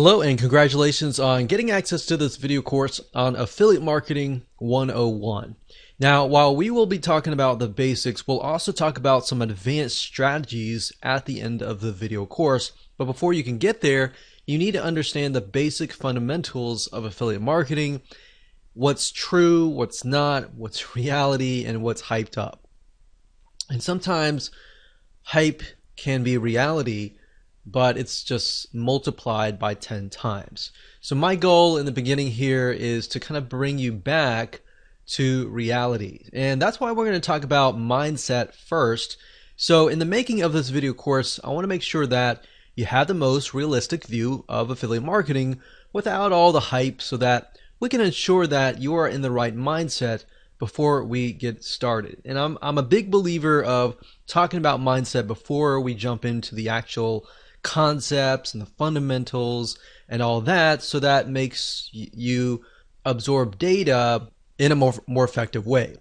Hello and congratulations on getting access to this video course on Affiliate Marketing 101. Now, while we will be talking about the basics, we'll also talk about some advanced strategies at the end of the video course. But before you can get there, you need to understand the basic fundamentals of affiliate marketing, what's true, what's not, what's reality, and what's hyped up. And sometimes hype can be reality, but it's just multiplied by 10 times. So my goal in the beginning here is to kind of bring you back to reality. And that's why we're going to talk about mindset first. So in the making of this video course, I want to make sure that you have the most realistic view of affiliate marketing without all the hype, so that we can ensure that you are in the right mindset before we get started. And I'm a big believer of talking about mindset before we jump into the actual concepts and the fundamentals and all that, so that makes you absorb data in a more effective way.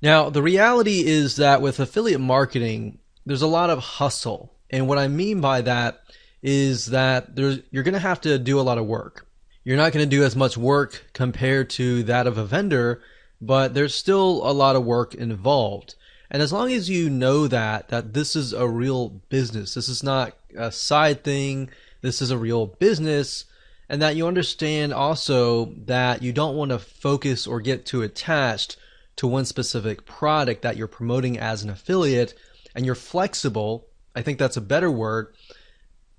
Now, the reality is that with affiliate marketing, there's a lot of hustle. And what I mean by that is that you're going to have to do a lot of work. You're not going to do as much work compared to that of a vendor, but there's still a lot of work involved. And as long as you know that this is a real business, this is not a side thing, this is a real business, and that you understand also that you don't want to focus or get too attached to one specific product that you're promoting as an affiliate, and you're flexible, I think that's a better word,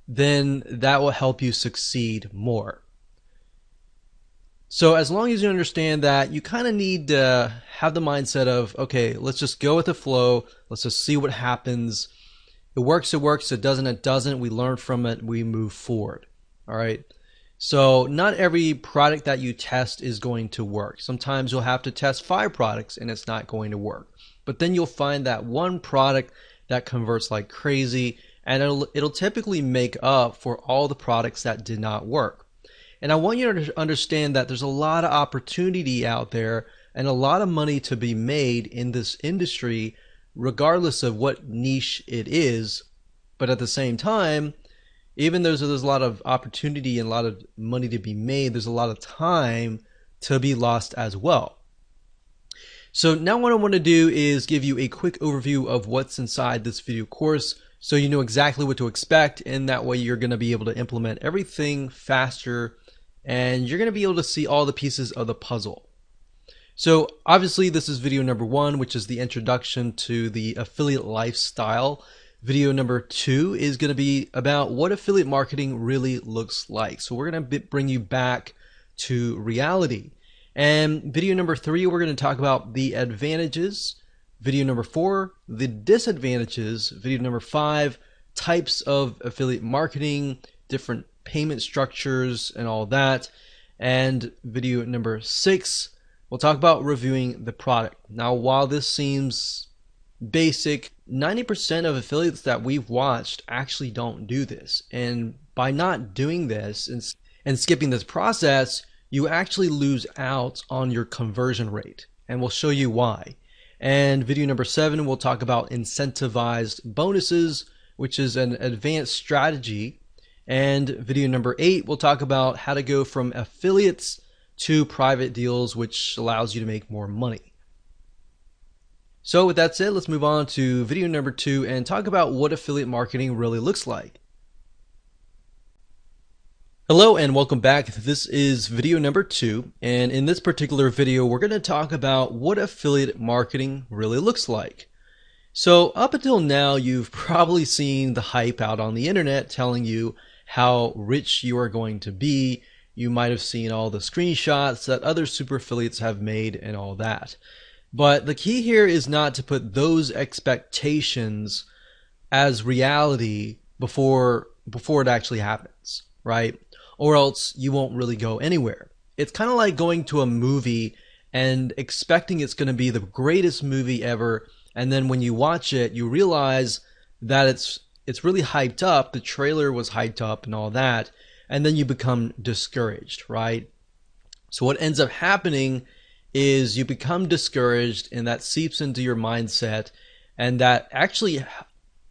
then that will help you succeed more. So as long as you understand that, you kind of need to have the mindset of, okay, let's just go with the flow. Let's just see what happens. It works, it doesn't, it doesn't. We learn from it, we move forward. All right. So not every product that you test is going to work. Sometimes you'll have to test 5 products and it's not going to work. But then you'll find that one product that converts like crazy, and it'll typically make up for all the products that did not work. And I want you to understand that there's a lot of opportunity out there and a lot of money to be made in this industry, regardless of what niche it is. But at the same time, even though there's a lot of opportunity and a lot of money to be made, there's a lot of time to be lost as well. So now what I want to do is give you a quick overview of what's inside this video course, so you know exactly what to expect, and that way you're going to be able to implement everything faster, and you're going to be able to see all the pieces of the puzzle. So obviously this is video number 1, which is the introduction to the affiliate lifestyle. Video number 2 is going to be about what affiliate marketing really looks like. So we're going to bring you back to reality. And video number 3, we're going to talk about the advantages. Video number 4, the disadvantages. Video number 5, types of affiliate marketing, different payment structures and all that. And video number 6, we'll talk about reviewing the product. Now, while this seems basic, 90% of affiliates that we've watched actually don't do this. And by not doing this and skipping this process, you actually lose out on your conversion rate. And we'll show you why. And video number 7, we'll talk about incentivized bonuses, which is an advanced strategy. And video number 8, we'll talk about how to go from affiliates to private deals, which allows you to make more money. So with that said, let's move on to video number 2 and talk about what affiliate marketing really looks like. Hello and welcome back. This is video number 2, and in this particular video we're going to talk about what affiliate marketing really looks like. So up until now, you've probably seen the hype out on the internet telling you how rich you are going to be. You might have seen all the screenshots that other super affiliates have made and all that. But the key here is not to put those expectations as reality before it actually happens, right? Or else you won't really go anywhere. It's kind of like going to a movie and expecting it's going to be the greatest movie ever, and then when you watch it, you realize that it's really hyped up, the trailer was hyped up and all that, and then you become discouraged, right? So what ends up happening is you become discouraged, and that seeps into your mindset, and that actually,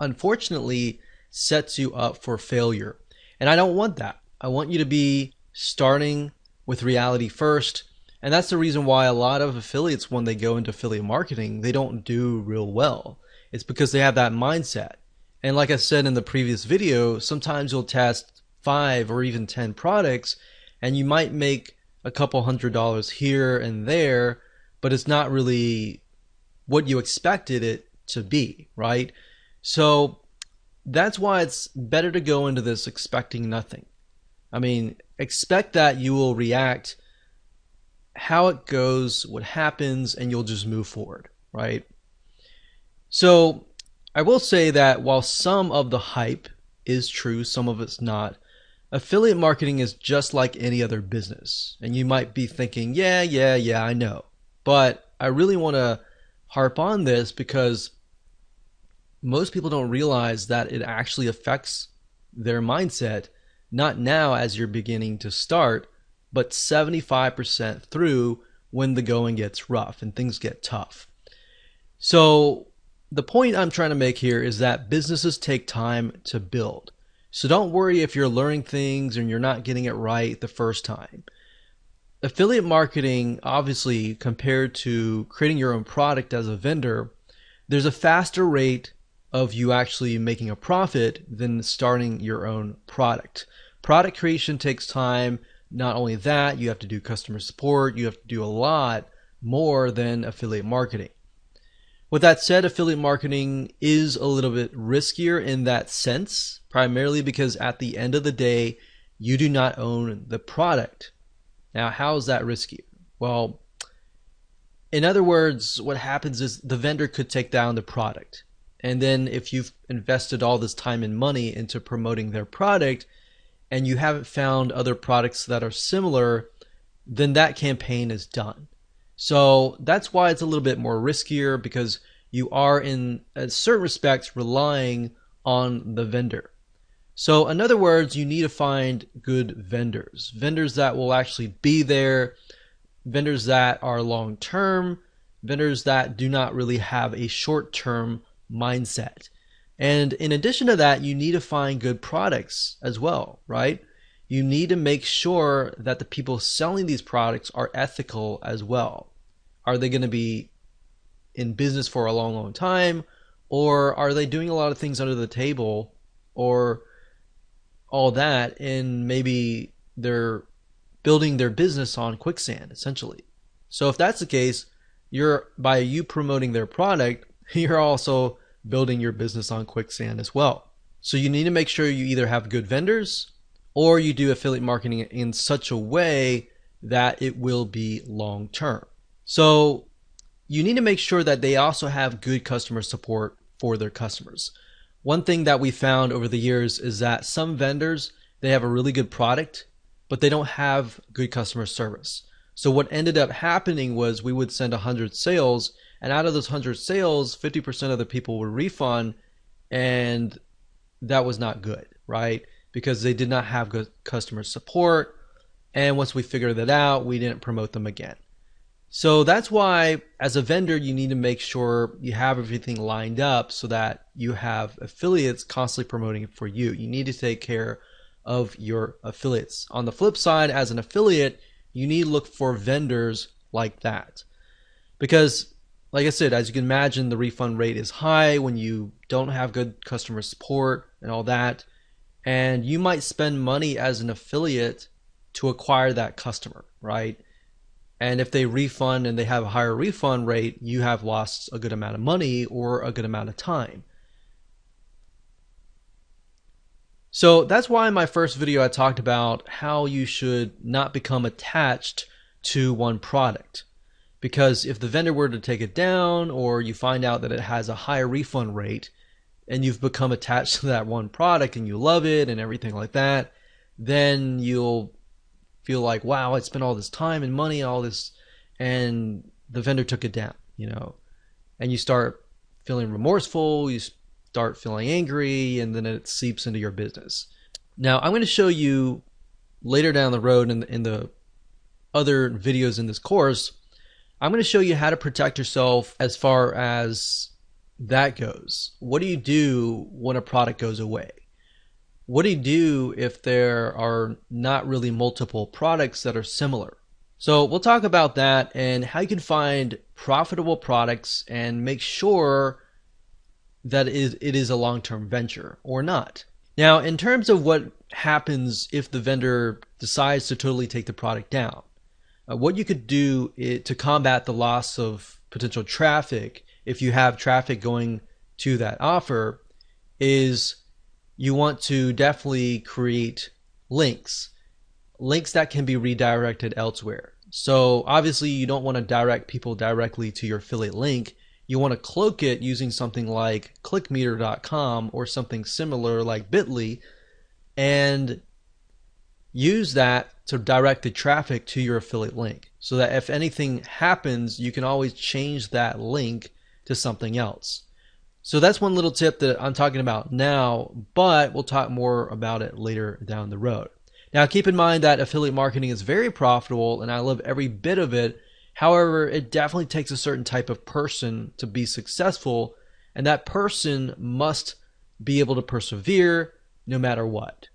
unfortunately, sets you up for failure. And I don't want that. I want you to be starting with reality first. And that's the reason why a lot of affiliates, when they go into affiliate marketing, they don't do real well. It's because they have that mindset. And like I said in the previous video, sometimes you'll test 5 or even 10 products and you might make a couple $100 here and there, but it's not really what you expected it to be, right? So that's why it's better to go into this expecting nothing. I mean, expect that you will react how it goes, what happens, and you'll just move forward, right? So I will say that while some of the hype is true, some of it's not, affiliate marketing is just like any other business. And you might be thinking, yeah, I know. But I really want to harp on this because most people don't realize that it actually affects their mindset, not now as you're beginning to start, but 75% through when the going gets rough and things get tough. So the point I'm trying to make here is that businesses take time to build. So don't worry if you're learning things and you're not getting it right the first time. Affiliate marketing, obviously, compared to creating your own product as a vendor, there's a faster rate of you actually making a profit than starting your own product. Product creation takes time. Not only that, you have to do customer support. You have to do a lot more than affiliate marketing. With that said, affiliate marketing is a little bit riskier in that sense, primarily because at the end of the day, you do not own the product. Now, how is that risky? Well, in other words, what happens is the vendor could take down the product. And then if you've invested all this time and money into promoting their product and you haven't found other products that are similar, then that campaign is done. So that's why it's a little bit more riskier, because you are in certain respects relying on the vendor. So in other words, you need to find good vendors, vendors that will actually be there, vendors that are long-term, vendors that do not really have a short-term mindset. And in addition to that, you need to find good products as well, right? You need to make sure that the people selling these products are ethical as well. Are they going to be in business for a long, long time? Or are they doing a lot of things under the table or all that, and maybe they're building their business on quicksand, essentially? So if that's the case, by you promoting their product, you're also building your business on quicksand as well. So you need to make sure you either have good vendors or you do affiliate marketing in such a way that it will be long term. So you need to make sure that they also have good customer support for their customers. One thing that we found over the years is that some vendors, they have a really good product, but they don't have good customer service. So what ended up happening was we would send 100 sales, and out of those 100 sales, 50% of the people would refund, and that was not good, right? Because they did not have good customer support, and once we figured that out, we didn't promote them again. So that's why, as a vendor, you need to make sure you have everything lined up so that you have affiliates constantly promoting it for you. You need to take care of your affiliates. On the flip side, as an affiliate, you need to look for vendors like that. Because, like I said, as you can imagine, the refund rate is high when you don't have good customer support and all that. And you might spend money as an affiliate to acquire that customer, right? And if they refund and they have a higher refund rate, you have lost a good amount of money or a good amount of time. So that's why in my first video I talked about how you should not become attached to one product. Because if the vendor were to take it down, or you find out that it has a higher refund rate and you've become attached to that one product and you love it and everything like that, then you'll feel like, wow, I spent all this time and money, all this, and the vendor took it down, and you start feeling remorseful, you start feeling angry, and then it seeps into your business. Now, I'm going to show you later down the road in the other videos in this course, I'm going to show you how to protect yourself as far as that goes. What do you do when a product goes away? what do you do if there are not really multiple products that are similar? So we'll talk about that and how you can find profitable products and make sure that it is a long-term venture or not. Now, in terms of what happens if the vendor decides to totally take the product down, what you could do to combat the loss of potential traffic, if you have traffic going to that offer, is you want to definitely create links that can be redirected elsewhere. So obviously you don't want to direct people directly to your affiliate link. You want to cloak it using something like clickmeter.com or something similar like Bitly, and use that to direct the traffic to your affiliate link, so that if anything happens, you can always change that link to something else. So that's one little tip that I'm talking about now, but we'll talk more about it later down the road. Now, keep in mind that affiliate marketing is very profitable and I love every bit of it. However, it definitely takes a certain type of person to be successful, and that person must be able to persevere no matter what.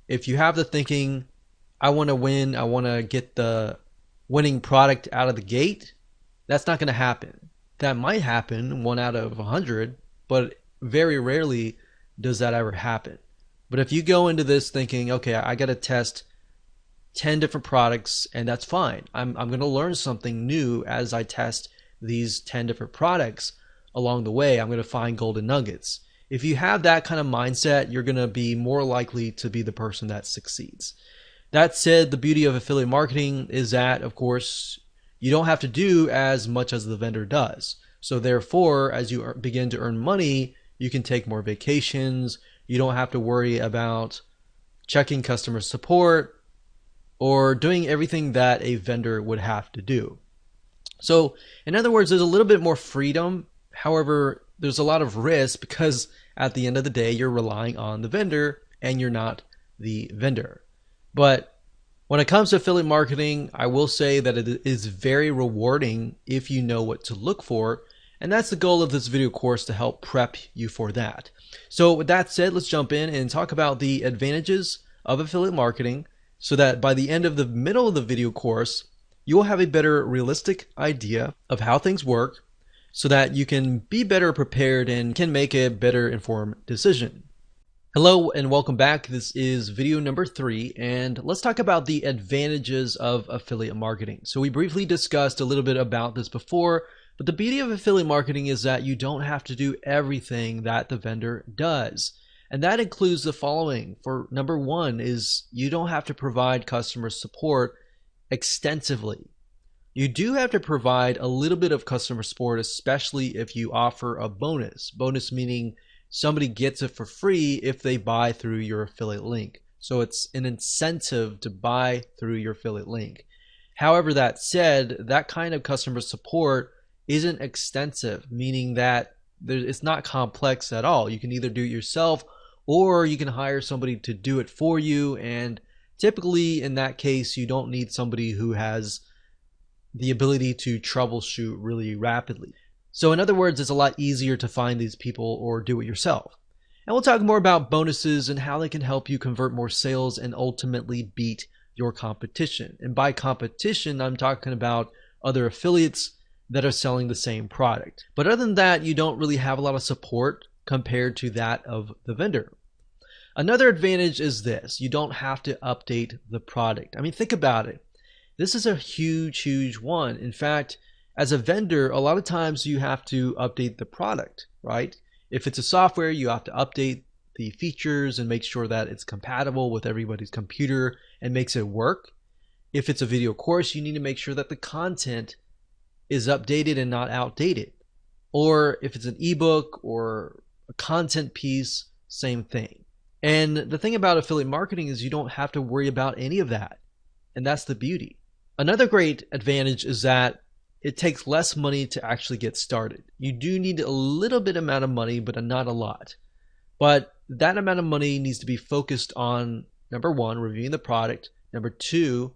If you have the thinking, I want to win, I want to get the winning product out of the gate, that's not going to happen. That might happen 1 out of 100, but very rarely does that ever happen. But if you go into this thinking, okay, I got to test 10 different products, and that's fine. I'm going to learn something new as I test these 10 different products along the way. I'm going to find golden nuggets. If you have that kind of mindset, you're going to be more likely to be the person that succeeds. That said, the beauty of affiliate marketing is that, of course, you don't have to do as much as the vendor does. So therefore, as you begin to earn money, you can take more vacations. You don't have to worry about checking customer support or doing everything that a vendor would have to do. So in other words, there's a little bit more freedom. However, there's a lot of risk because at the end of the day, you're relying on the vendor and you're not the vendor. But when it comes to affiliate marketing, I will say that it is very rewarding if you know what to look for. And that's the goal of this video course, to help prep you for that. So with that said, let's jump in and talk about the advantages of affiliate marketing, so that by the end of the middle of the video course, you will have a better realistic idea of how things work, so that you can be better prepared and can make a better informed decision. Hello and welcome back. This is video number 3, and let's talk about the advantages of affiliate marketing. So we briefly discussed a little bit about this before, but the beauty of affiliate marketing is that you don't have to do everything that the vendor does. And that includes the following. For number 1 is you don't have to provide customer support extensively. You do have to provide a little bit of customer support, especially if you offer a bonus. Bonus meaning somebody gets it for free if they buy through your affiliate link. So it's an incentive to buy through your affiliate link. However, that said, that kind of customer support isn't extensive, meaning that it's not complex at all. You can either do it yourself or you can hire somebody to do it for you. And typically in that case, you don't need somebody who has the ability to troubleshoot really rapidly. So in other words, it's a lot easier to find these people or do it yourself. And we'll talk more about bonuses and how they can help you convert more sales and ultimately beat your competition. And by competition, I'm talking about other affiliates that are selling the same product. But other than that, you don't really have a lot of support compared to that of the vendor. Another advantage is this: you don't have to update the product. I mean, think about it. This is a huge one. In fact, as a vendor, a lot of times you have to update the product, right? If it's a software, you have to update the features and make sure that it's compatible with everybody's computer and makes it work. If it's a video course, you need to make sure that the content is updated and not outdated. Or if it's an ebook or a content piece, same thing. And the thing about affiliate marketing is you don't have to worry about any of that. And that's the beauty. Another great advantage is that it takes less money to actually get started. You do need a little bit amount of money, but not a lot. But that amount of money needs to be focused on, number 1, reviewing the product. Number 2,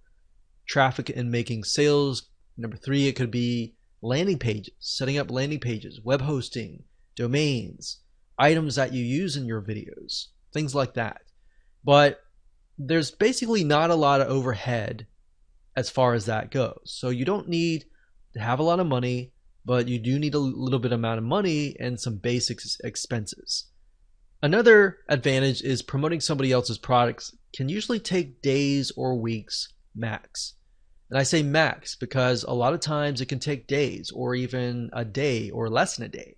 traffic and making sales. Number 3, it could be landing pages, setting up landing pages, web hosting, domains, items that you use in your videos, things like that. But there's basically not a lot of overhead as far as that goes. So you don't need to have a lot of money, but you do need a little bit amount of money and some basic expenses. Another advantage is promoting somebody else's products can usually take days or weeks max. And I say max because a lot of times it can take days or even a day or less than a day.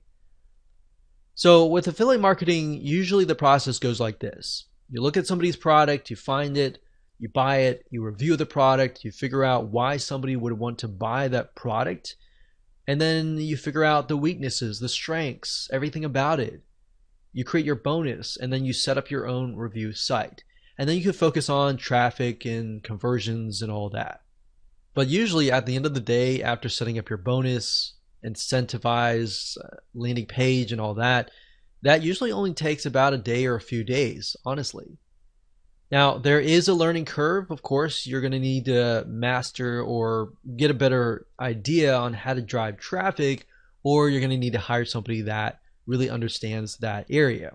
So with affiliate marketing, usually the process goes like this. You look at somebody's product, you find it, you buy it, you review the product, you figure out why somebody would want to buy that product, and then you figure out the weaknesses, the strengths, everything about it. You create your bonus, and then you set up your own review site. And then you can focus on traffic and conversions and all that. But usually at the end of the day, after setting up your bonus, incentivize, landing page and all that, that usually only takes about a day or a few days, honestly. Now, there is a learning curve. Of course, you're going to need to master or get a better idea on how to drive traffic, or you're going to need to hire somebody that really understands that area.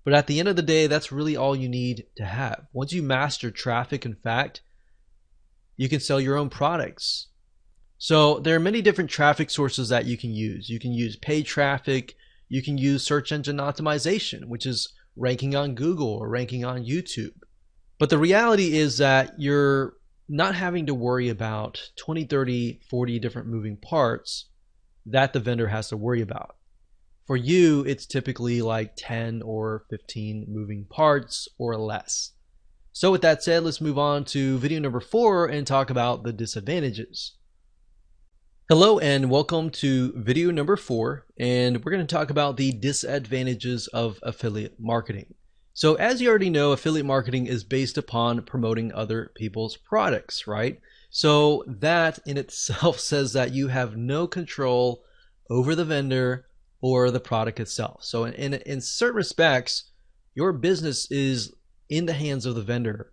But at the end of the day, that's really all you need to have. Once you master traffic, in fact, you can sell your own products. So there are many different traffic sources that you can use. You can use paid traffic. You can use search engine optimization, which is ranking on Google or ranking on YouTube. But the reality is that you're not having to worry about 20, 30, 40 different moving parts that the vendor has to worry about. For you, it's typically like 10 or 15 moving parts or less. So with that said, let's move on to video number 4 and talk about the disadvantages. Hello and welcome to video number 4, and we're going to talk about the disadvantages of affiliate marketing. So as you already know, affiliate marketing is based upon promoting other people's products, right? So that in itself says that you have no control over the vendor or the product itself. So in certain respects, your business is in the hands of the vendor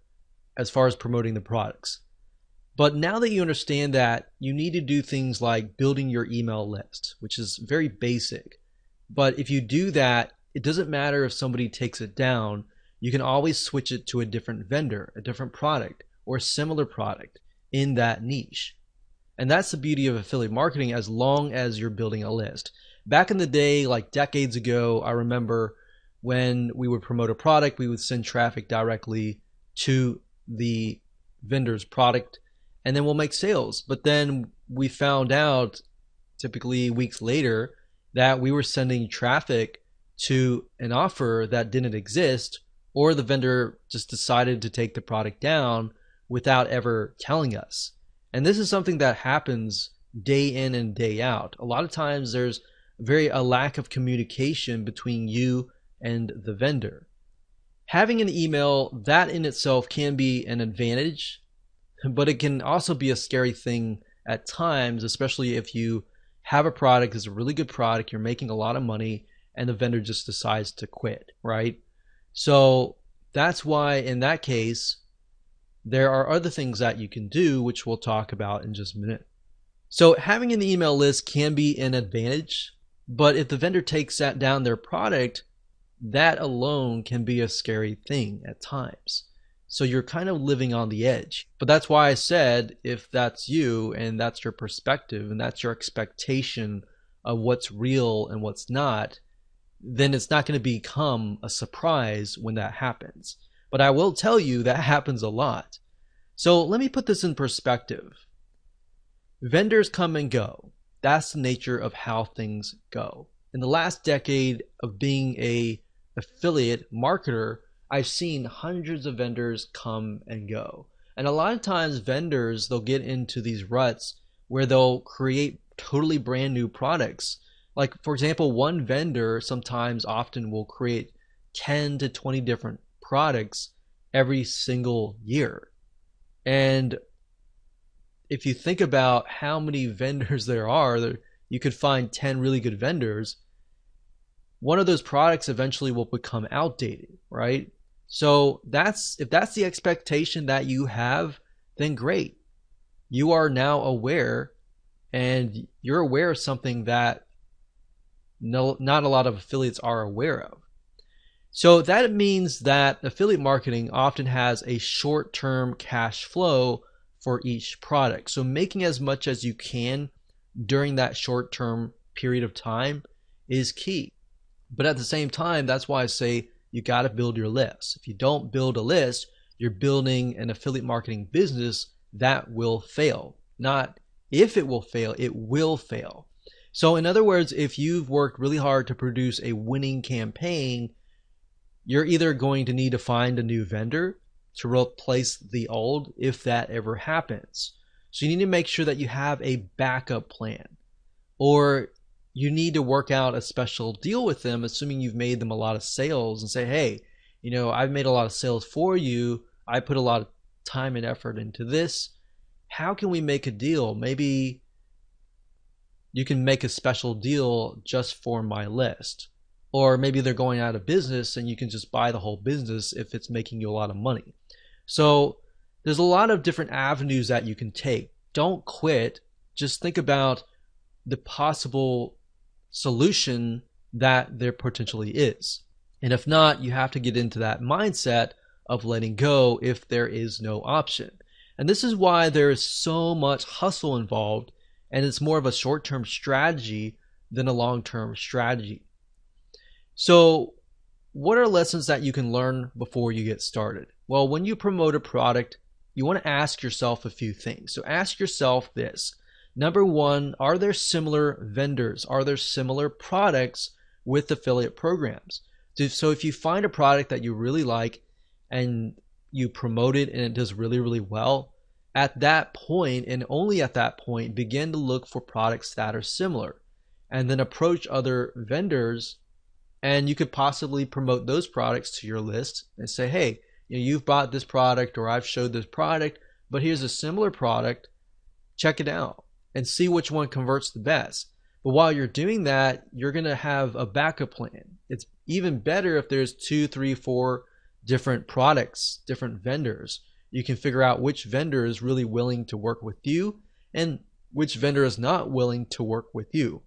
as far as promoting the products. But now that you understand that, you need to do things like building your email list, which is very basic. But if you do that, it doesn't matter if somebody takes it down. You can always switch it to a different vendor, a different product, or a similar product in that niche. And that's the beauty of affiliate marketing as long as you're building a list. Back in the day, like decades ago, I remember when we would promote a product, we would send traffic directly to the vendor's product, and then we'll make sales. But then we found out, typically weeks later, that we were sending traffic to an offer that didn't exist, or the vendor just decided to take the product down without ever telling us. And this is something that happens day in and day out. A lot of times there's a lack of communication between you and the vendor. Having an email, that in itself can be an advantage, but it can also be a scary thing at times, especially if you have a product that's a really good product, you're making a lot of money, and the vendor just decides to quit, right? So that's why in that case, there are other things that you can do, which we'll talk about in just a minute. So having an email list can be an advantage, but if the vendor takes that down their product, that alone can be a scary thing at times. So you're kind of living on the edge. But that's why I said, if that's you and that's your perspective and that's your expectation of what's real and what's not, then it's not going to become a surprise when that happens. But I will tell you that happens a lot. So let me put this in perspective. Vendors come and go. That's the nature of how things go. In the last decade of being an affiliate marketer, I've seen hundreds of vendors come and go. And a lot of times vendors, they'll get into these ruts where they'll create totally brand new products. Like, for example, one vendor often will create 10 to 20 different products every single year. And if you think about how many vendors there are, you could find 10 really good vendors. One of those products eventually will become outdated, right? So if that's the expectation that you have, then great. You are now aware, and you're aware of something that not a lot of affiliates are aware of. So that means that affiliate marketing often has a short-term cash flow for each product. So making as much as you can during that short-term period of time is key. But at the same time, that's why I say you got to build your list. If you don't build a list, you're building an affiliate marketing business that will fail. Not if it will fail, it will fail. So in other words, if you've worked really hard to produce a winning campaign, you're either going to need to find a new vendor to replace the old if that ever happens. So you need to make sure that you have a backup plan, or you need to work out a special deal with them, assuming you've made them a lot of sales, and say, hey, I've made a lot of sales for you. I put a lot of time and effort into this. How can we make a deal? Maybe you can make a special deal just for my list. Or maybe they're going out of business and you can just buy the whole business if it's making you a lot of money. So there's a lot of different avenues that you can take. Don't quit. Just think about the possible solution that there potentially is. And if not, you have to get into that mindset of letting go if there is no option. And this is why there is so much hustle involved, and it's more of a short-term strategy than a long-term strategy. So what are lessons that you can learn before you get started? Well, when you promote a product, you want to ask yourself a few things. So ask yourself this. Number one, are there similar vendors? Are there similar products with affiliate programs? So if you find a product that you really like and you promote it and it does really, really well, at that point, and only at that point, begin to look for products that are similar, and then approach other vendors, and you could possibly promote those products to your list and say, hey, you've bought this product, or I've showed this product, but here's a similar product, check it out and see which one converts the best. But while you're doing that, you're going to have a backup plan. It's even better if there's 2, 3, 4 different products, different vendors. You can figure out which vendor is really willing to work with you and which vendor is not willing to work with you.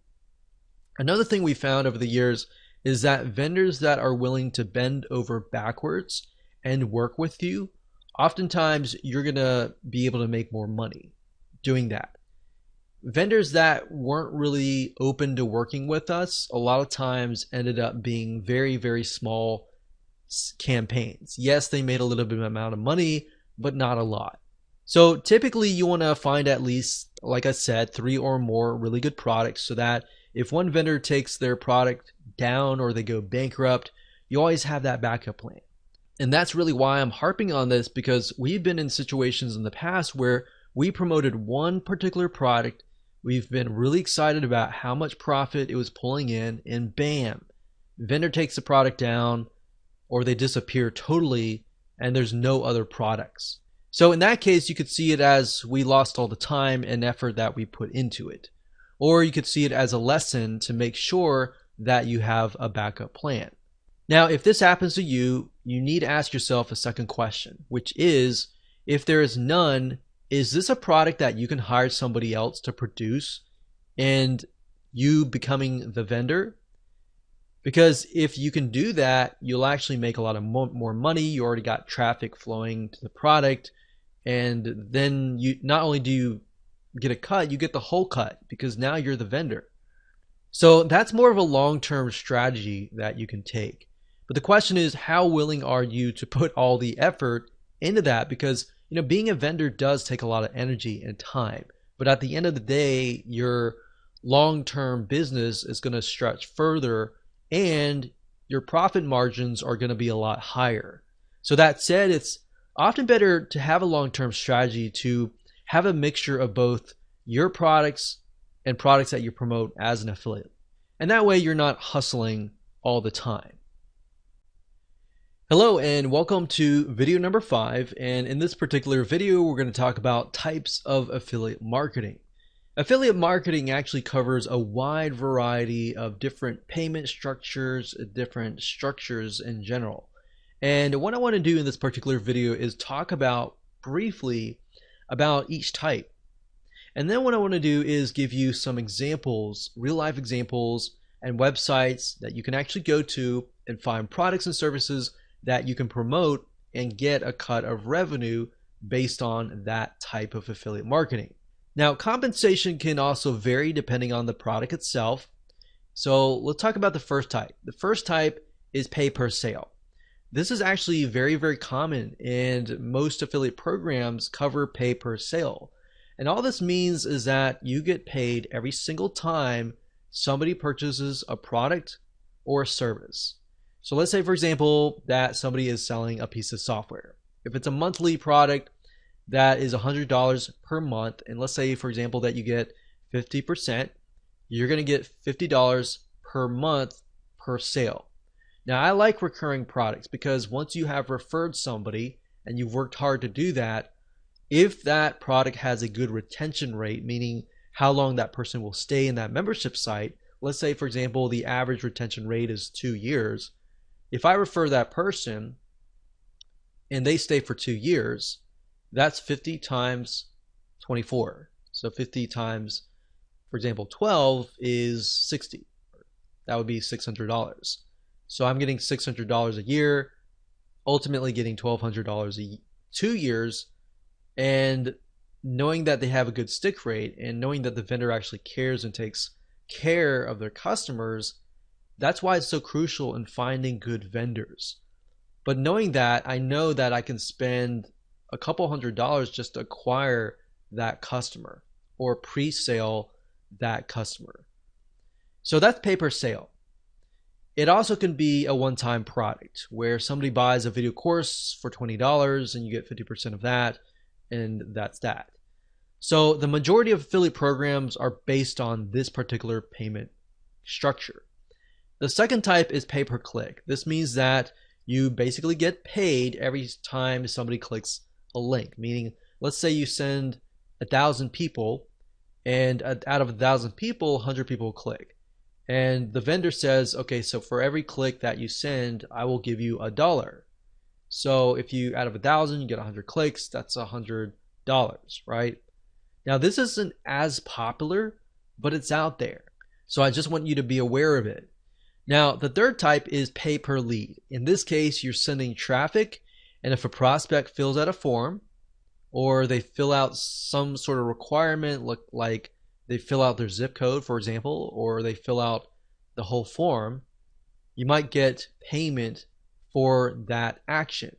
Another thing we found over the years is that vendors that are willing to bend over backwards and work with you, oftentimes you're going to be able to make more money doing that. Vendors that weren't really open to working with us a lot of times ended up being very, very small campaigns. Yes, they made a little bit of amount of money, but not a lot. So typically you want to find at least, like I said, 3 or more really good products, so that if one vendor takes their product down or they go bankrupt, you always have that backup plan. And that's really why I'm harping on this, because we've been in situations in the past where we promoted one particular product. We've been really excited about how much profit it was pulling in, and bam, vendor takes the product down, or they disappear totally, and there's no other products. So in that case, you could see it as we lost all the time and effort that we put into it. Or you could see it as a lesson to make sure that you have a backup plan. Now, if this happens to you, you need to ask yourself a second question, which is, if there is none, is this a product that you can hire somebody else to produce and you becoming the vendor? Because if you can do that, you'll actually make a lot of more money. You already got traffic flowing to the product, and then you not only do you get a cut, you get the whole cut, because now you're the vendor. So that's more of a long-term strategy that you can take. But the question is, how willing are you to put all the effort into that? Because being a vendor does take a lot of energy and time. But at the end of the day, your long-term business is going to stretch further, and your profit margins are going to be a lot higher. So that said, it's often better to have a long-term strategy, to have a mixture of both your products and products that you promote as an affiliate. And that way you're not hustling all the time. Hello and welcome to video number 5, and in this particular video we're going to talk about types of affiliate marketing. Affiliate marketing actually covers a wide variety of different payment structures, different structures in general. And what I want to do in this particular video is talk about briefly about each type. And then what I want to do is give you some examples, real life examples, and websites that you can actually go to and find products and services that you can promote and get a cut of revenue based on that type of affiliate marketing. Now, compensation can also vary depending on the product itself. So let's talk about the first type. The first type is pay per sale. This is actually very, very common, and most affiliate programs cover pay per sale. And all this means is that you get paid every single time somebody purchases a product or a service. So let's say, for example, that somebody is selling a piece of software. If it's a monthly product, that is $100 per month. And let's say, for example, that you get 50%, you're going to get $50 per month per sale. Now, I like recurring products because once you have referred somebody and you've worked hard to do that, if that product has a good retention rate, meaning how long that person will stay in that membership site, let's say, for example, the average retention rate is 2 years. If I refer that person and they stay for 2 years, that's 50 times 24. So 50 times, for example, 12 is 60. That would be $600. So I'm getting $600 a year, ultimately getting $1,200 2 years, and knowing that they have a good stick rate and knowing that the vendor actually cares and takes care of their customers, that's why it's so crucial in finding good vendors. But knowing that, I know that I can spend a couple $100s just to acquire that customer or pre-sale that customer. So that's pay per sale. It also can be a one-time product where somebody buys a video course for $20 and you get 50% of that, and that's that. So the majority of affiliate programs are based on this particular payment structure. The second type is pay per click. This means that you basically get paid every time somebody clicks a link, meaning let's say you send 1,000 people and out of 1,000 people, 100 people click. And the vendor says, okay, so for every click that you send, I will give you $1. So if you, out of 1,000, you get 100 clicks, that's $100, right? Now this isn't as popular, but it's out there. So I just want you to be aware of it. Now the third type is pay per lead. In this case, you're sending traffic, and if a prospect fills out a form, or they fill out some sort of requirement, like they fill out their zip code, for example, or they fill out the whole form, you might get payment for that action.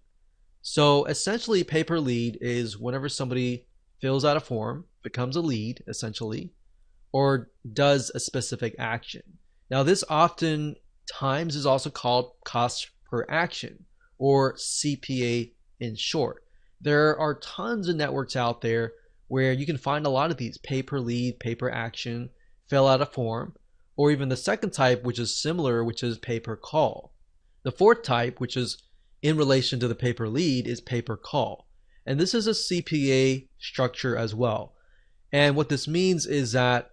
So essentially, pay per lead is whenever somebody fills out a form, becomes a lead, essentially, or does a specific action. Now, this often times is also called cost per action, or CPA in short. There are tons of networks out there where you can find a lot of these: pay per lead, pay per action, fill out a form, or even the second type, which is similar, which is pay per call. The fourth type, which is in relation to the pay per lead, is pay per call. And this is a CPA structure as well. And what this means is that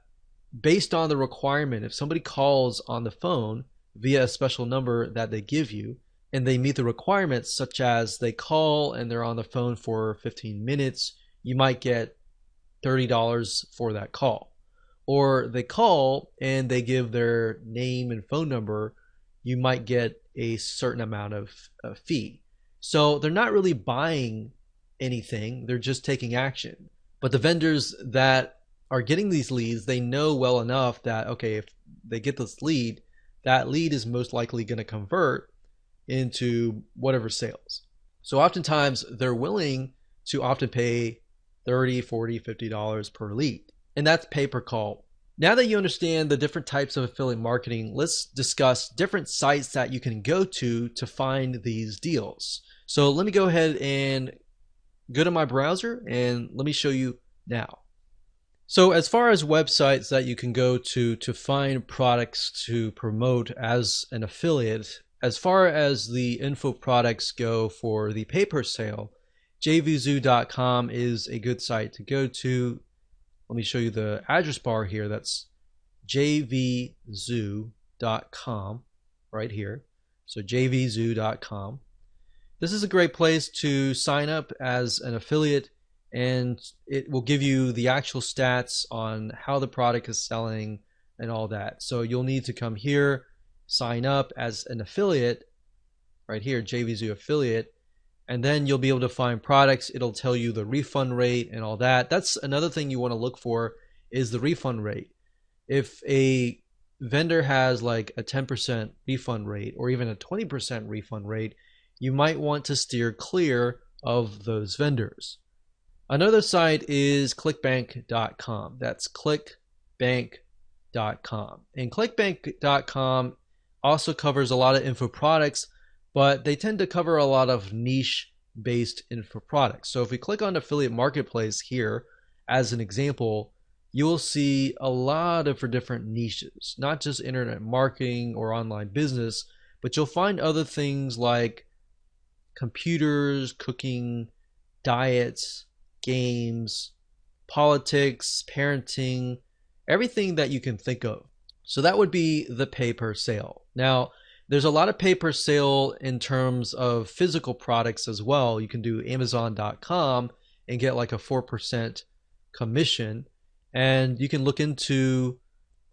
based on the requirement, if somebody calls on the phone via a special number that they give you, and they meet the requirements, such as they call and they're on the phone for 15 minutes, you might get $30 for that call. Or they call and they give their name and phone number, you might get a certain amount of fee. So they're not really buying anything, they're just taking action. But the vendors that are getting these leads, they know well enough that, okay, if they get this lead, that lead is most likely going to convert into whatever sales. So oftentimes they're willing to often pay $30, $40, $50 per lead. And that's pay per call. Now that you understand the different types of affiliate marketing, let's discuss different sites that you can go to find these deals. So let me go ahead and go to my browser and let me show you now. So as far as websites that you can go to find products to promote as an affiliate, as far as the info products go for the pay per sale, jvzoo.com is a good site to go to. Let me show you the address bar here. That's jvzoo.com right here. So jvzoo.com. This is a great place to sign up as an affiliate, and it will give you the actual stats on how the product is selling, and all that. So you'll need to come here, sign up as an affiliate right here, JVZoo affiliate, and then you'll be able to find products. It'll tell you the refund rate and all that. That's another thing you want to look for, is the refund rate. If a vendor has like a 10% refund rate or even a 20% refund rate, you might want to steer clear of those vendors. Another site is clickbank.com. That's clickbank.com. And clickbank.com also covers a lot of info products, but they tend to cover a lot of niche-based info products. So if we click on Affiliate Marketplace here as an example, you will see a lot of different niches, not just internet marketing or online business, but you'll find other things like computers, cooking, diets, games, politics, parenting, everything that you can think of. So that would be the pay per sale. Now, there's a lot of pay per sale in terms of physical products as well. You can do Amazon.com and get like a 4% commission. And you can look into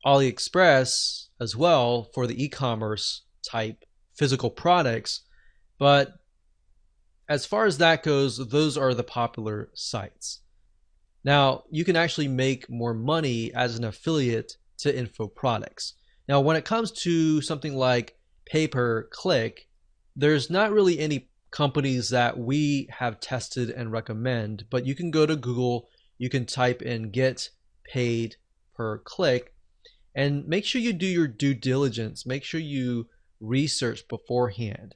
AliExpress as well for the e-commerce type physical products. But as far as that goes, those are the popular sites. Now, you can actually make more money as an affiliate to info products. Now, when it comes to something like pay-per-click, there's not really any companies that we have tested and recommend, but you can go to Google, you can type in get paid per click, and make sure you do your due diligence. Make sure you research beforehand.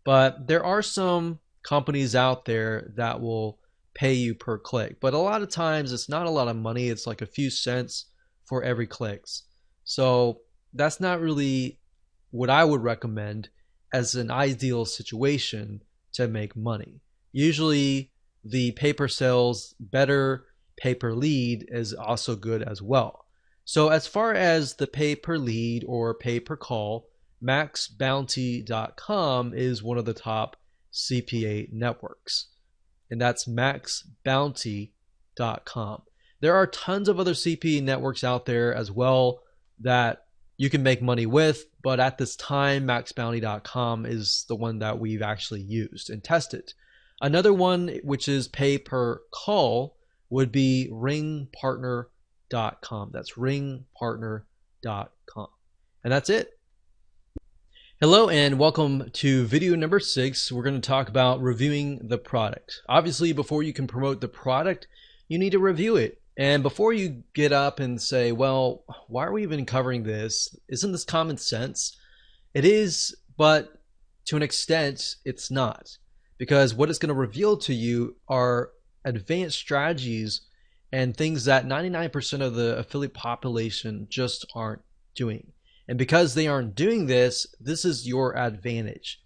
But there are some companies out there that will pay you per click, but a lot of times it's not a lot of money. It's like a few cents for every clicks. So that's not really what I would recommend as an ideal situation to make money. Usually the pay per sales, better pay per lead is also good as well. So as far as the pay per lead or pay per call, maxbounty.com is one of the top CPA networks, and that's maxbounty.com. There are tons of other CPA networks out there as well that you can make money with, but at this time, maxbounty.com is the one that we've actually used and tested. Another one, which is pay per call, would be ringpartner.com. That's ringpartner.com. And that's it. Hello and welcome to video number 6. We're going to talk about reviewing the product. Obviously, before you can promote the product, you need to review it. And before you get up and say, well, why are we even covering this? Isn't this common sense? It is, but to an extent, it's not. Because what it's going to reveal to you are advanced strategies and things that 99% of the affiliate population just aren't doing. And because they aren't doing this, this is your advantage.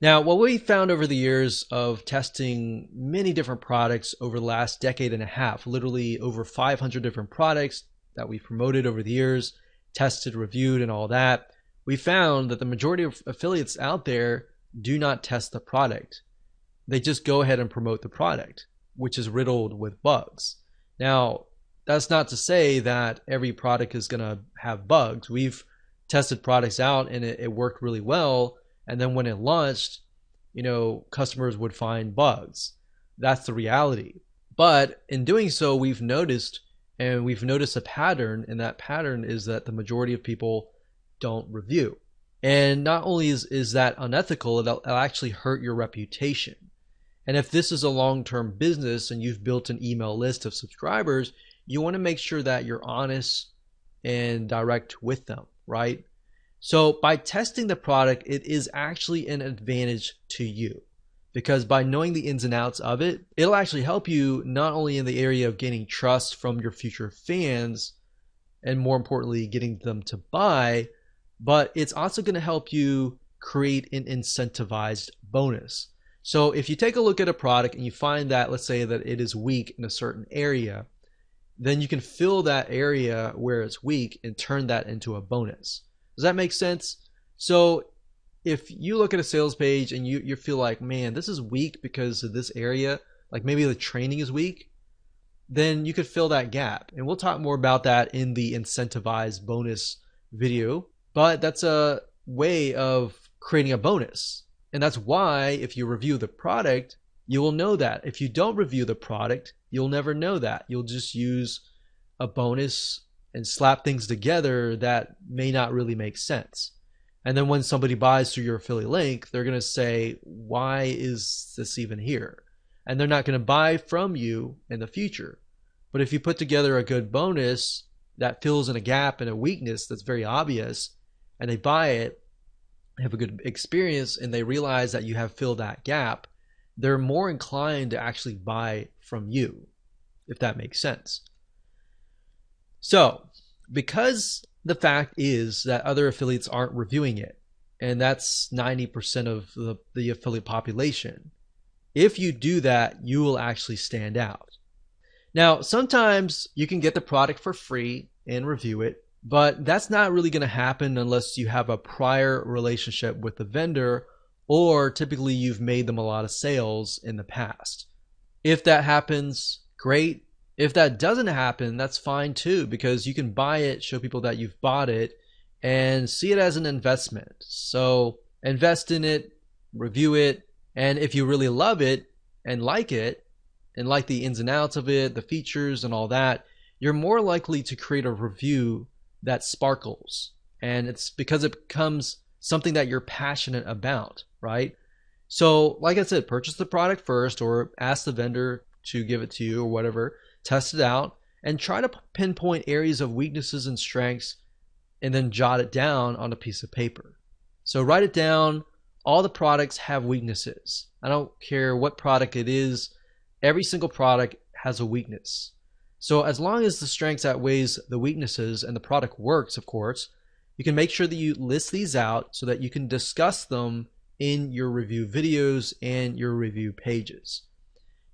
Now, what we found over the years of testing many different products over the last decade and a half, literally over 500 different products that we promoted over the years, tested, reviewed, and all that, we found that the majority of affiliates out there do not test the product. They just go ahead and promote the product, which is riddled with bugs. Now, that's not to say that every product is going to have bugs. We've tested products out and it worked really well. And then when it launched, customers would find bugs. That's the reality. But in doing so, we've noticed a pattern, and that pattern is that the majority of people don't review. And not only is that unethical, it'll actually hurt your reputation. And if this is a long-term business and you've built an email list of subscribers, you want to make sure that you're honest and direct with them, right? So by testing the product, it is actually an advantage to you, because by knowing the ins and outs of it, it'll actually help you not only in the area of gaining trust from your future fans, and more importantly, getting them to buy, but it's also going to help you create an incentivized bonus. So if you take a look at a product and you find that, let's say that it is weak in a certain area, then you can fill that area where it's weak and turn that into a bonus. Does that make sense? So if you look at a sales page and you feel like, man, this is weak because of this area, like maybe the training is weak, then you could fill that gap. And we'll talk more about that in the incentivized bonus video, but that's a way of creating a bonus. And that's why if you review the product, you will know that. If you don't review the product, you'll never know that. You'll just use a bonus and slap things together that may not really make sense. And then when somebody buys through your affiliate link, they're going to say, why is this even here? And they're not going to buy from you in the future. But if you put together a good bonus that fills in a gap and a weakness that's very obvious, and they buy it, have a good experience, and they realize that you have filled that gap, they're more inclined to actually buy from you, if that makes sense. So, because the fact is that other affiliates aren't reviewing it, and that's 90% of the affiliate population, if you do that, you will actually stand out. Now, sometimes you can get the product for free and review it, but that's not really going to happen unless you have a prior relationship with the vendor, or typically you've made them a lot of sales in the past. If that happens, great. If that doesn't happen, that's fine too, because you can buy it, show people that you've bought it, and see it as an investment. So invest in it, review it, and if you really love it and like the ins and outs of it, the features and all that, you're more likely to create a review that sparkles. And it's because it becomes something that you're passionate about, right? So like I said, purchase the product first, or ask the vendor to give it to you or whatever, test it out, and try to pinpoint areas of weaknesses and strengths, and then jot it down on a piece of paper. So write it down. All the products have weaknesses. I don't care what product it is. Every single product has a weakness. So as long as the strengths outweighs the weaknesses and the product works, of course, you can make sure that you list these out so that you can discuss them in your review videos and your review pages.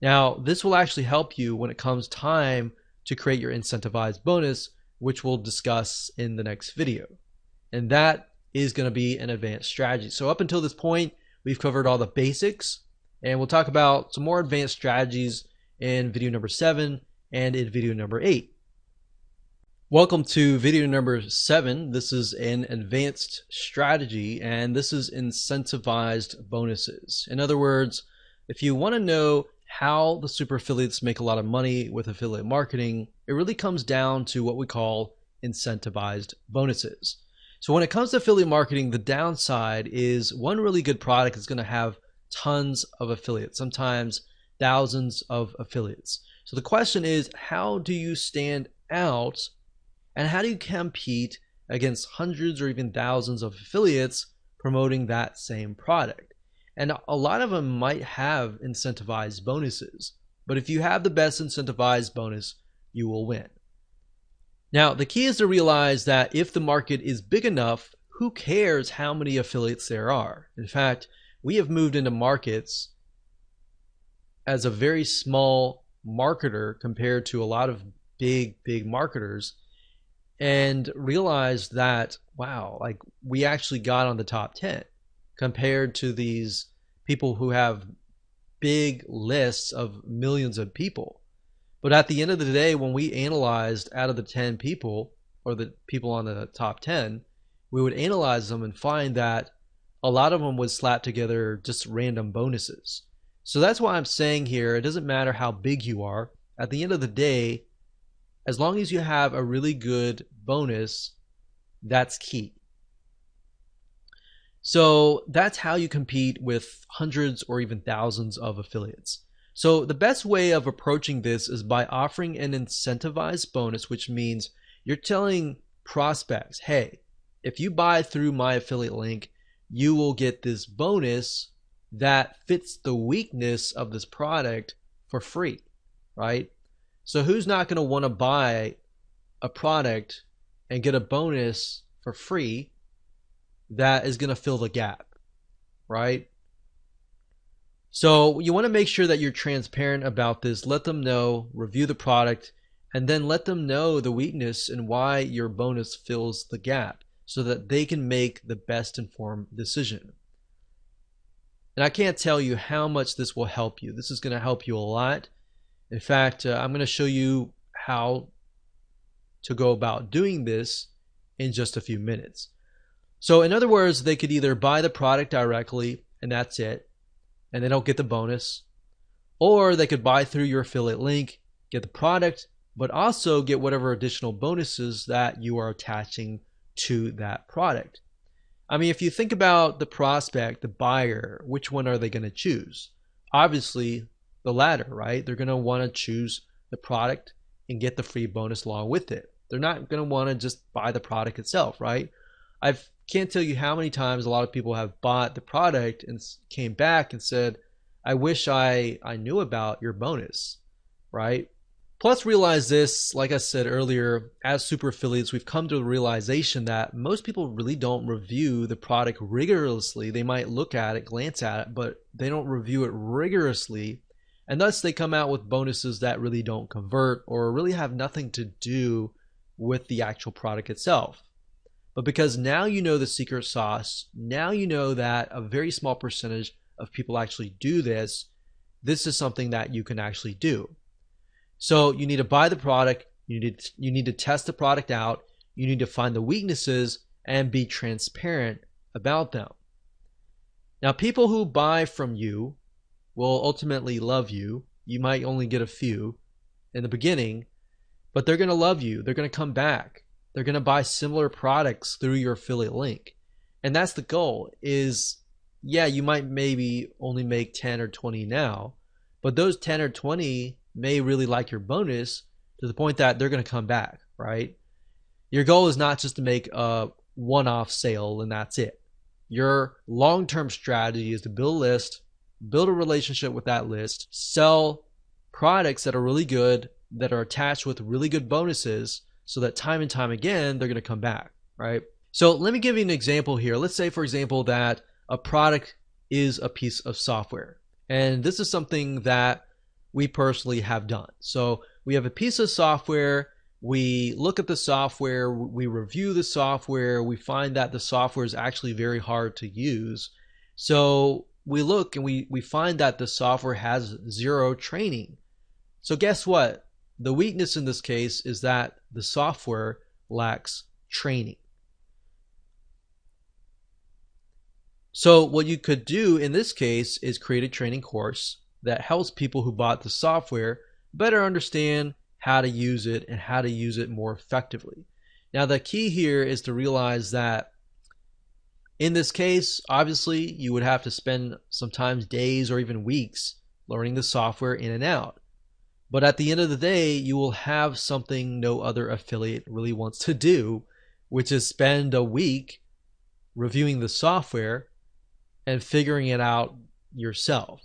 Now, this will actually help you when it comes time to create your incentivized bonus, which we'll discuss in the next video. And that is going to be an advanced strategy. So up until this point, we've covered all the basics, and we'll talk about some more advanced strategies in video number 7 and in video number 8. Welcome to video number 7. This is an advanced strategy, and this is incentivized bonuses. In other words, if you want to know how the super affiliates make a lot of money with affiliate marketing, it really comes down to what we call incentivized bonuses. So when it comes to affiliate marketing, the downside is one really good product is going to have tons of affiliates, sometimes thousands of affiliates. So the question is, how do you stand out, and how do you compete against hundreds or even thousands of affiliates promoting that same product? And a lot of them might have incentivized bonuses, but if you have the best incentivized bonus, you will win. Now, the key is to realize that if the market is big enough, who cares how many affiliates there are? In fact, we have moved into markets as a very small marketer compared to a lot of big marketers, and realized that, wow, like we actually got on the top 10 compared to these people who have big lists of millions of people. But at the end of the day, when we analyzed out of the 10 people, or the people on the top 10, we would analyze them and find that a lot of them would slap together just random bonuses. So that's why I'm saying here, it doesn't matter how big you are. At the end of the day, as long as you have a really good bonus, that's key. So that's how you compete with hundreds or even thousands of affiliates. So the best way of approaching this is by offering an incentivized bonus, which means you're telling prospects, hey, if you buy through my affiliate link, you will get this bonus that fits the weakness of this product for free, right? So who's not going to want to buy a product and get a bonus for free that is going to fill the gap, right? So you want to make sure that you're transparent about this. Let them know, review the product, and then let them know the weakness and why your bonus fills the gap so that they can make the best informed decision. And I can't tell you how much this will help you. This is going to help you a lot. In fact, I'm going to show you how to go about doing this in just a few minutes. So in other words, they could either buy the product directly and that's it, and they don't get the bonus, or they could buy through your affiliate link, get the product, but also get whatever additional bonuses that you are attaching to that product. I mean, if you think about the prospect, the buyer, which one are they going to choose? Obviously, the latter, right? They're going to want to choose the product and get the free bonus along with it. They're not going to want to just buy the product itself, right? I can't tell you how many times a lot of people have bought the product and came back and said, I wish I knew about your bonus, right? Plus, realize this, like I said earlier, as super affiliates, we've come to the realization that most people really don't review the product rigorously. They might look at it, glance at it, but they don't review it rigorously. And thus they come out with bonuses that really don't convert or really have nothing to do with the actual product itself. But because now you know the secret sauce, now you know that a very small percentage of people actually do this, this is something that you can actually do. So you need to buy the product, you need to test the product out, you need to find the weaknesses and be transparent about them. Now, people who buy from you will ultimately love you. You might only get a few in the beginning, but they're going to love you. They're going to come back. They're going to buy similar products through your affiliate link. And that's the goal is, yeah, you might maybe only make 10 or 20 now, but those 10 or 20 may really like your bonus to the point that they're going to come back, right? Your goal is not just to make a one-off sale and that's it. Your long-term strategy is to build a list, build a relationship with that list, sell products that are really good, that are attached with really good bonuses so that time and time again, they're going to come back, right? So let me give you an example here. Let's say, for example, that a product is a piece of software. And this is something that we personally have done. So we have a piece of software, we look at the software, we review the software, we find that the software is actually very hard to use. So we look and we find that the software has zero training. So guess what? The weakness in this case is that the software lacks training. So what you could do in this case is create a training course that helps people who bought the software better understand how to use it and how to use it more effectively. Now, the key here is to realize that in this case, obviously, you would have to spend sometimes days or even weeks learning the software in and out. But at the end of the day, you will have something no other affiliate really wants to do, which is spend a week reviewing the software and figuring it out yourself.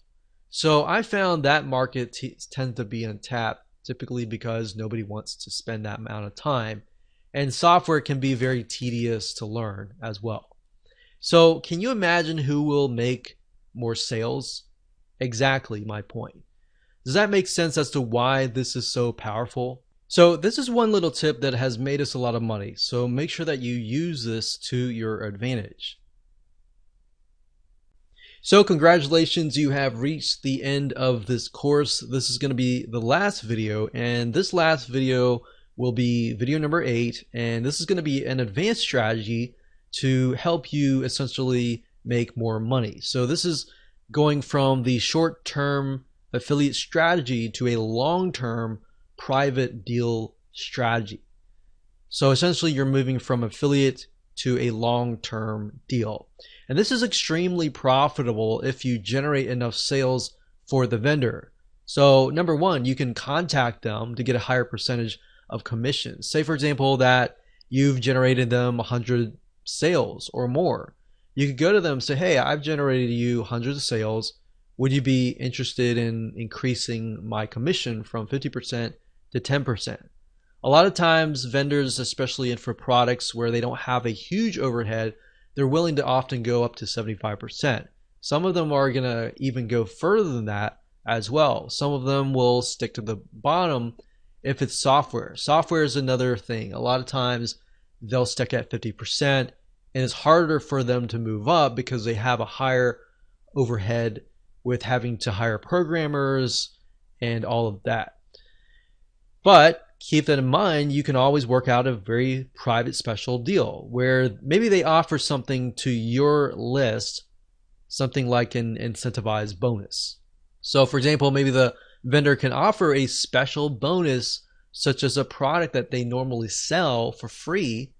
So I found that market tends to be untapped, typically because nobody wants to spend that amount of time. And software can be very tedious to learn as well. So can you imagine who will make more sales? Exactly my point. Does that make sense as to why this is so powerful? So this is one little tip that has made us a lot of money. So make sure that you use this to your advantage. So congratulations, you have reached the end of this course. This is going to be the last video, and this last video will be video number 8, and this is going to be an advanced strategy to help you essentially make more money. So this is going from the short-term affiliate strategy to a long-term private deal strategy. So essentially you're moving from affiliate to a long-term deal. And this is extremely profitable if you generate enough sales for the vendor. So number one, you can contact them to get a higher percentage of commission. Say for example that you've generated them 100 sales or more. You could go to them and say, hey, I've generated you hundreds of sales. Would you be interested in increasing my commission from 50% to 10%? A lot of times vendors, especially for products where they don't have a huge overhead, they're willing to often go up to 75%. Some of them are going to even go further than that as well. Some of them will stick to the bottom if it's software. Software is another thing. A lot of times they'll stick at 50%, and it's harder for them to move up because they have a higher overhead with having to hire programmers and all of that. But keep that in mind, you can always work out a very private special deal where maybe they offer something to your list, something like an incentivized bonus. So for example, maybe the vendor can offer a special bonus such as a product that they normally sell for free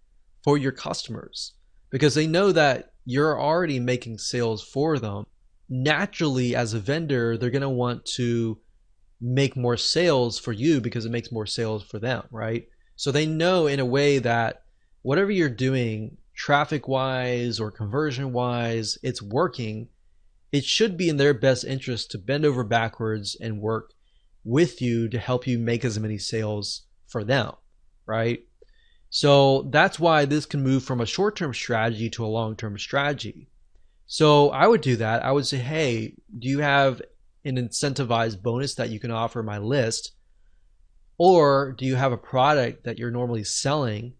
for your customers, because they know that you're already making sales for them. Naturally, as a vendor, they're going to want to make more sales for you because it makes more sales for them, right? So they know in a way that whatever you're doing, traffic wise or conversion wise, it's working. It should be in their best interest to bend over backwards and work with you to help you make as many sales for them, right? So that's why this can move from a short-term strategy to a long-term strategy. So I would do that. I would say, hey, do you have an incentivized bonus that you can offer my list? Or do you have a product that you're normally selling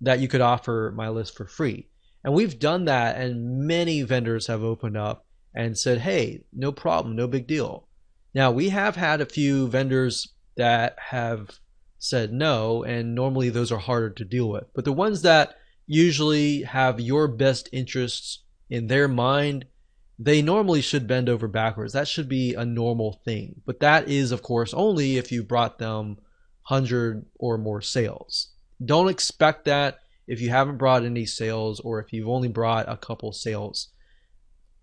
that you could offer my list for free? And we've done that, and many vendors have opened up and said, hey, no problem, no big deal. Now, we have had a few vendors that have said no, and normally those are harder to deal with. But the ones that usually have your best interests in their mind, they normally should bend over backwards. That should be a normal thing. But that is, of course, only if you brought them 100 or more sales. Don't expect that if you haven't brought any sales or if you've only brought a couple sales.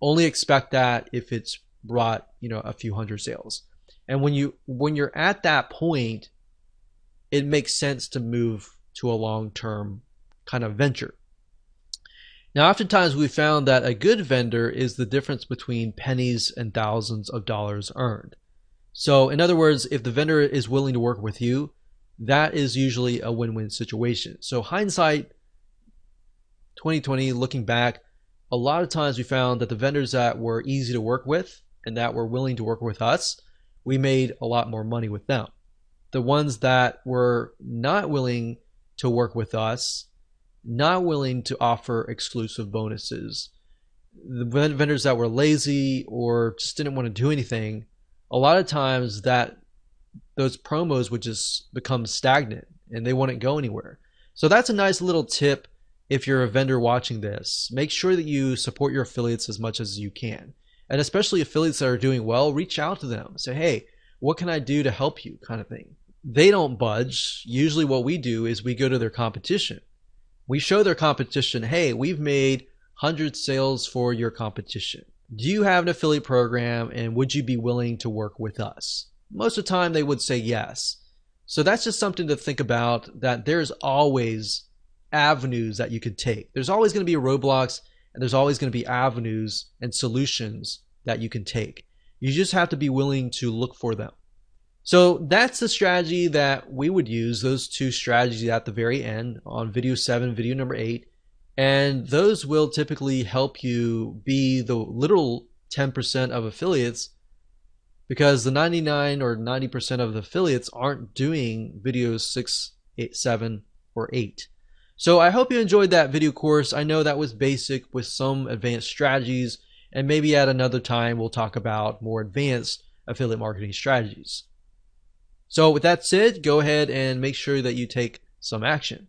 Only expect that if it's brought, a few hundred sales. And when you're at that point, it makes sense to move to a long-term kind of venture. Now, oftentimes we found that a good vendor is the difference between pennies and thousands of dollars earned. So in other words, if the vendor is willing to work with you, that is usually a win-win situation. So hindsight 2020, looking back, a lot of times we found that the vendors that were easy to work with and that were willing to work with us, we made a lot more money with them. The ones that were not willing to work with us, not willing to offer exclusive bonuses, the vendors that were lazy or just didn't want to do anything, a lot of times that those promos would just become stagnant and they wouldn't go anywhere. So that's a nice little tip. If you're a vendor watching this, make sure that you support your affiliates as much as you can. And especially affiliates that are doing well, reach out to them. Say, hey, what can I do to help you, kind of thing. They don't budge. Usually what we do is we go to their competition. We show their competition, hey, we've made 100 sales for your competition. Do you have an affiliate program and would you be willing to work with us? Most of the time they would say yes. So that's just something to think about, that there's always avenues that you could take. There's always going to be roadblocks and there's always going to be avenues and solutions that you can take. You just have to be willing to look for them. So that's the strategy that we would use, those two strategies at the very end on video 7, video number 8. And those will typically help you be the literal 10% of affiliates, because the 99 or 90% of the affiliates aren't doing videos 6, 8, 7, or 8. So I hope you enjoyed that video course. I know that was basic with some advanced strategies, and maybe at another time we'll talk about more advanced affiliate marketing strategies. So with that said, go ahead and make sure that you take some action.